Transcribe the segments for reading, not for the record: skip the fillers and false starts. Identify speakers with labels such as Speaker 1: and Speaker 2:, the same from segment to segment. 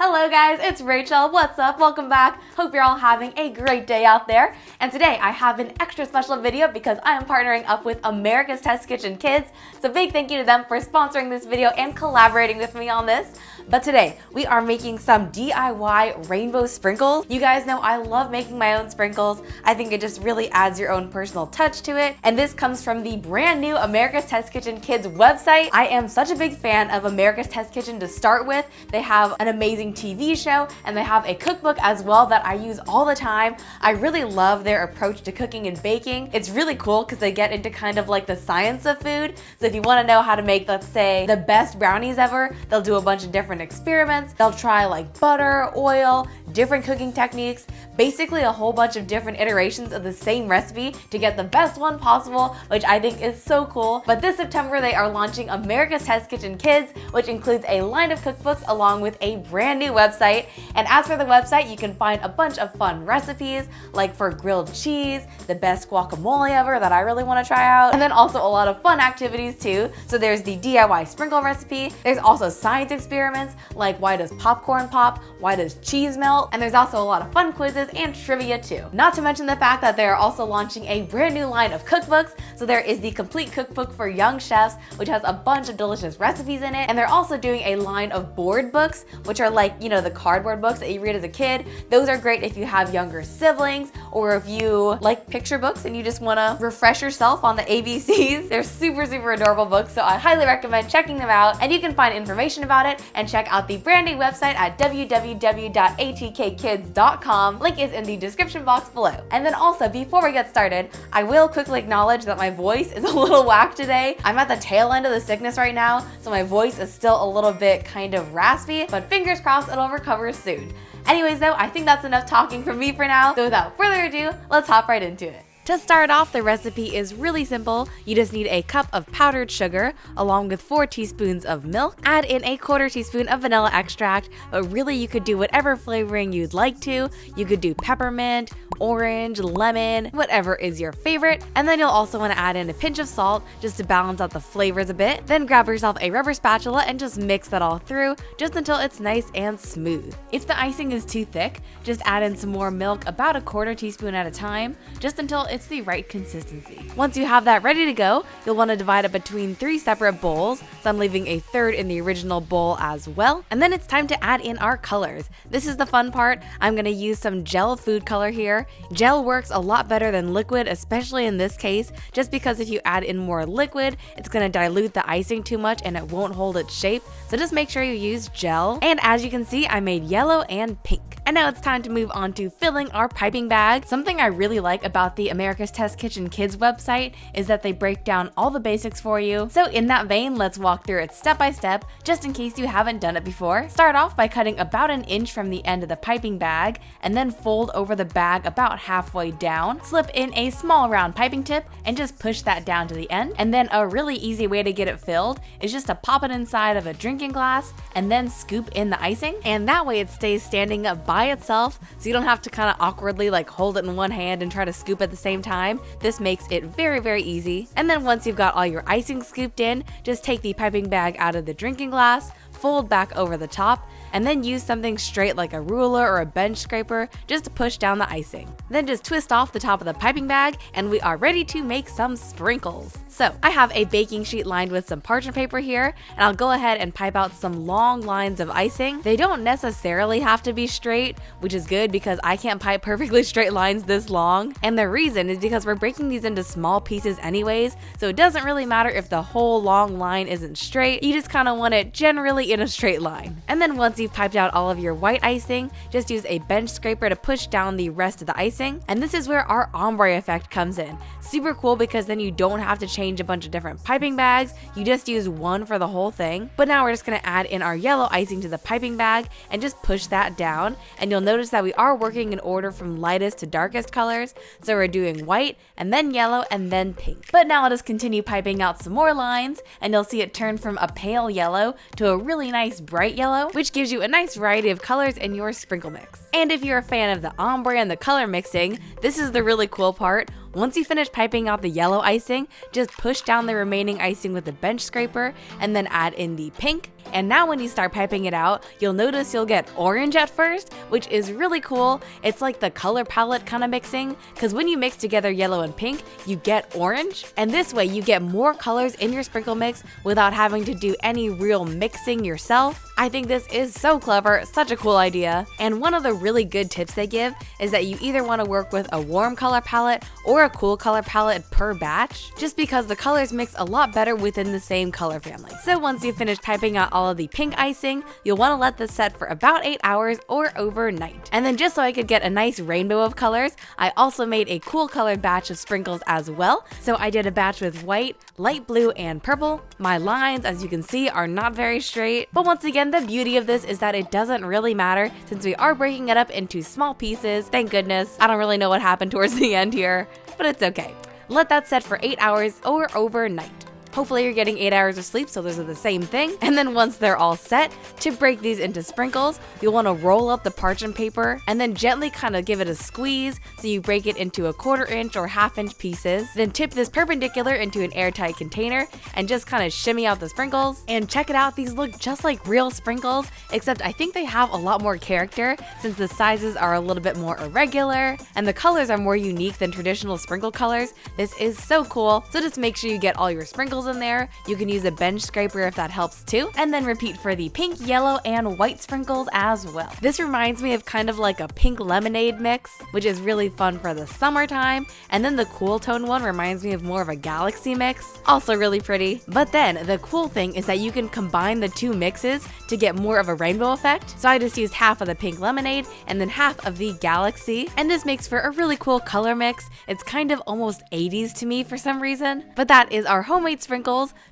Speaker 1: Hello guys, it's Rachel. What's up? Welcome back. Hope you're all having a great day out there. And today I have an extra special video because I am partnering up with America's Test Kitchen Kids. So big thank you to them for sponsoring this video and collaborating with me on this. But today we are making some DIY rainbow sprinkles. You guys know I love making my own sprinkles. I think it just really adds your own personal touch to it. And this comes from the brand new America's Test Kitchen Kids website. I am such a big fan of America's Test Kitchen to start with. They have an amazing TV show and they have a cookbook as well that I use all the time. I really love their approach to cooking and baking. It's really cool because they get into kind of like the science of food. So if you want to know how to make, let's say, the best brownies ever, they'll do a bunch of different experiments. They'll try like butter, oil, different cooking techniques, basically a whole bunch of different iterations of the same recipe to get the best one possible, which I think is so cool. But this September they are launching America's Test Kitchen Kids, which includes a line of cookbooks along with a brand new website. And as for the website, you can find a bunch of fun recipes, like for grilled cheese, the best guacamole ever that I really want to try out, and then also a lot of fun activities too. So there's the DIY sprinkle recipe, there's also science experiments, like why does popcorn pop, why does cheese melt, and there's also a lot of fun quizzes and trivia too. Not to mention the fact that they are also launching a brand new line of cookbooks. So there is the complete cookbook for young chefs, which has a bunch of delicious recipes in it, and they're also doing a line of board books, which are like, you know, the cardboard books that you read as a kid. Those are great if you have younger siblings or if you like picture books and you just want to refresh yourself on the ABCs. They're super adorable books, so I highly recommend checking them out, and you can find information about it and check out the brand new website at www.atkkids.com. Link is in the description box below. And then also, before we get started, I will quickly acknowledge that my voice is a little whack today. I'm at the tail end of the sickness right now, so my voice is still a little bit kind of raspy, but fingers crossed it'll recover soon. Anyways though, I think that's enough talking from me for now, so without further ado, let's hop right into it. To start off, the recipe is really simple. You just need a cup of powdered sugar along with 4 teaspoons of milk. Add in a 1/4 teaspoon of vanilla extract, but really you could do whatever flavoring you'd like to. You could do peppermint, orange, lemon, whatever is your favorite. And then you'll also want to add in a pinch of salt just to balance out the flavors a bit. Then grab yourself a rubber spatula and just mix that all through just until it's nice and smooth. If the icing is too thick, just add in some more milk, about a 1/4 teaspoon at a time, just until it's the right consistency. Once you have that ready to go, you'll want to divide it between 3 separate bowls, so I'm leaving a 1/3 in the original bowl as well. And then it's time to add in our colors. This is the fun part. I'm going to use some gel food color here. Gel works a lot better than liquid, especially in this case, just because if you add in more liquid, it's going to dilute the icing too much and it won't hold its shape. So just make sure you use gel. And as you can see, I made yellow and pink. And now it's time to move on to filling our piping bag. Something I really like about the America's Test Kitchen Kids website is that they break down all the basics for you. So in that vein, let's walk through it step by step, just in case you haven't done it before. Start off by cutting about 1 inch from the end of the piping bag, and then fold over the bag about halfway down. Slip in a small round piping tip and just push that down to the end. And then a really easy way to get it filled is just to pop it inside of a drinking glass and then scoop in the icing. And that way it stays standing up by itself, so you don't have to kind of awkwardly like hold it in one hand and try to scoop at the same time. This makes it very easy. And then once you've got all your icing scooped in, just take the piping bag out of the drinking glass, fold back over the top, and then use something straight like a ruler or a bench scraper just to push down the icing. Then just twist off the top of the piping bag and we are ready to make some sprinkles. So I have a baking sheet lined with some parchment paper here, and I'll go ahead and pipe out some long lines of icing. They don't necessarily have to be straight, which is good because I can't pipe perfectly straight lines this long. And the reason is because we're breaking these into small pieces anyways, so it doesn't really matter if the whole long line isn't straight. You just kind of want it generally in a straight line. And then once you've piped out all of your white icing, just use a bench scraper to push down the rest of the icing. And this is where our ombre effect comes in. Super cool because then you don't have to change a bunch of different piping bags, you just use one for the whole thing. But now we're just going to add in our yellow icing to the piping bag and just push that down. And you'll notice that we are working in order from lightest to darkest colors. So we're doing white and then yellow and then pink. But now let us continue piping out some more lines, and you'll see it turn from a pale yellow to a really nice bright yellow, which gives you a nice variety of colors in your sprinkle mix. And if you're a fan of the ombre and the color mixing, this is the really cool part. Once you finish piping out the yellow icing, just push down the remaining icing with a bench scraper and then add in the pink. And now when you start piping it out, you'll notice you'll get orange at first, which is really cool. It's like the color palette kind of mixing, because when you mix together yellow and pink, you get orange. And this way you get more colors in your sprinkle mix without having to do any real mixing yourself. I think this is so clever, such a cool idea. And one of the really good tips they give is that you either want to work with a warm color palette or a cool color palette per batch, just because the colors mix a lot better within the same color family. So once you finish typing out all of the pink icing, you'll want to let this set for about 8 hours or overnight. And then just so I could get a nice rainbow of colors, I also made a cool colored batch of sprinkles as well. So I did a batch with white, light blue, and purple. My lines, as you can see, are not very straight, but once again, the beauty of this is that it doesn't really matter since we are breaking it up into small pieces. Thank goodness. I don't really know what happened towards the end here, but it's okay. Let that set for 8 hours or overnight. Hopefully you're getting 8 hours of sleep, so those are the same thing. And then once they're all set, to break these into sprinkles, you'll want to roll up the parchment paper and then gently kind of give it a squeeze so you break it into 1/4 inch or 1/2 inch pieces. Then tip this perpendicular into an airtight container and just kind of shimmy out the sprinkles. And check it out, these look just like real sprinkles, except I think they have a lot more character since the sizes are a little bit more irregular and the colors are more unique than traditional sprinkle colors. This is so cool, so just make sure you get all your sprinkles in there. You can use a bench scraper if that helps too, and then repeat for the pink, yellow, and white sprinkles as well. This reminds me of kind of like a pink lemonade mix, which is really fun for the summertime, and then the cool tone one reminds me of more of a galaxy mix, also really pretty. But then the cool thing is that you can combine the two mixes to get more of a rainbow effect, so I just used half of the pink lemonade and then half of the galaxy, and this makes for a really cool color mix. It's kind of almost 80s to me for some reason. But that is our homemade sprinkles.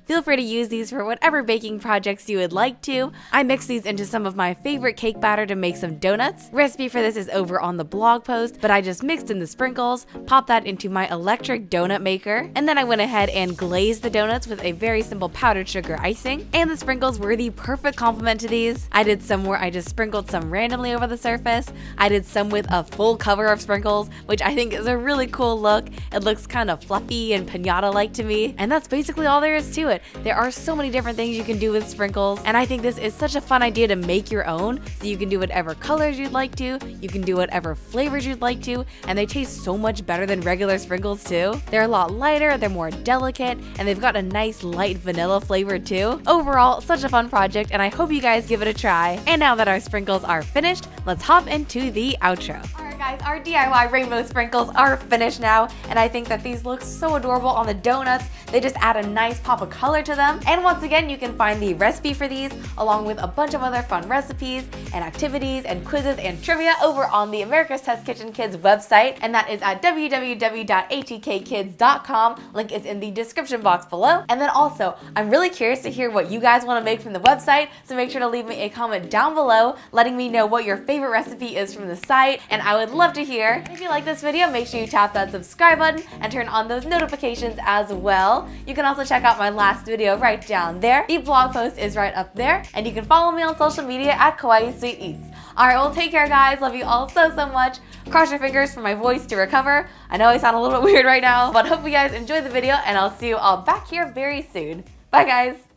Speaker 1: Feel free to use these for whatever baking projects you would like to. I mixed these into some of my favorite cake batter to make some donuts. Recipe for this is over on the blog post, but I just mixed in the sprinkles, popped that into my electric donut maker, and then I went ahead and glazed the donuts with a very simple powdered sugar icing. And the sprinkles were the perfect complement to these. I did some where I just sprinkled some randomly over the surface. I did some with a full cover of sprinkles, which I think is a really cool look. It looks kind of fluffy and piñata-like to me, and that's basically all there is to it. There are so many different things you can do with sprinkles, and I think this is such a fun idea to make your own, so you can do whatever colors you'd like to, you can do whatever flavors you'd like to, and they taste so much better than regular sprinkles too. They're a lot lighter, they're more delicate, and they've got a nice light vanilla flavor too. Overall, such a fun project, and I hope you guys give it a try. And now that our sprinkles are finished, let's hop into the outro. Guys, our DIY rainbow sprinkles are finished now, and I think that these look so adorable on the donuts. They just add a nice pop of color to them. And once again, you can find the recipe for these along with a bunch of other fun recipes and activities and quizzes and trivia over on the America's Test Kitchen Kids website, and that is at www.atkkids.com. Link is in the description box below. And then also, I'm really curious to hear what you guys want to make from the website, so make sure to leave me a comment down below letting me know what your favorite recipe is from the site, and I would love to hear. If you like this video, make sure you tap that subscribe button and turn on those notifications as well. You can also check out my last video right down there. The blog post is right up there, and you can follow me on social media at Kawaii Sweet Eats. Alright, well, take care guys. Love you all so much. Cross your fingers for my voice to recover. I know I sound a little bit weird right now, but hope you guys enjoyed the video, and I'll see you all back here very soon. Bye guys!